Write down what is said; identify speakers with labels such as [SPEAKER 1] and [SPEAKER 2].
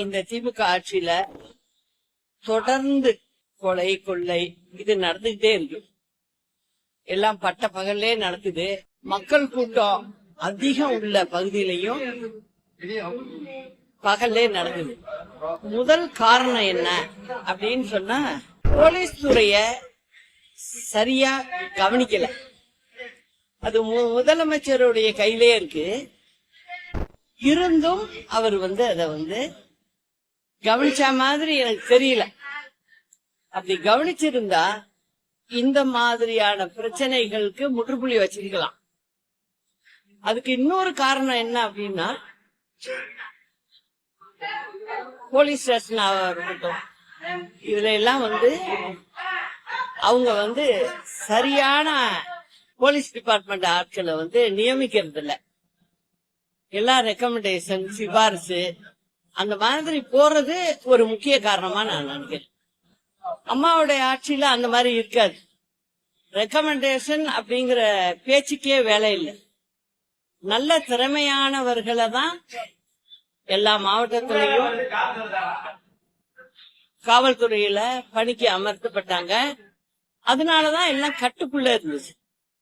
[SPEAKER 1] இந்த திமுக ஆட்சியில தொடர்ந்து கொலை கொள்ளை இது நடந்துகிட்டே இருக்கு. எல்லாம் பட்ட பகல்லே நடக்குது. மக்கள் கூட்டம் அதிகம் உள்ள பகுதியிலையும் பகல்லே நடக்குது. முதல் காரணம் என்ன அப்படின்னு சொன்னா, போலீஸ் துறைய சரியா கவனிக்கல. அது முதலமைச்சருடைய கையிலே இருக்கு. இருந்தும் அவர் அத கவனிச்ச மாதிரி எனக்கு தெரியல. அப்படி கவனிச்சிருந்தா இந்த மாதிரியான பிரச்சனைகளுக்கு முற்றுப்புள்ளி வச்சிருக்கலாம். அதுக்கு இன்னொரு காரணம் என்ன அப்படின்னா, போலீஸ் ஸ்டேஷன் இருக்கட்டும், இதுல எல்லாம் அவங்க சரியான போலீஸ் டிபார்ட்மெண்ட் ஆட்களை நியமிக்கிறது இல்ல. எல்லா ரெக்கமெண்டேஷன் சிபாரிசு அந்த மாதிரி போறது ஒரு முக்கிய காரணமா நான் நினைக்கிறேன். அம்மாவுடைய ஆட்சியில அந்த மாதிரி இருக்காது. ரெக்கமெண்டேஷன் அப்படிங்கிற பேச்சுக்கே வேலை இல்லை. நல்ல திறமையானவர்களை தான் எல்லா மாவட்டத்திலையும் காவல்துறையில பணிக்கு அமர்த்தப்பட்டாங்க. அதனாலதான் எல்லாம் கட்டுக்குள்ள இருந்துச்சு.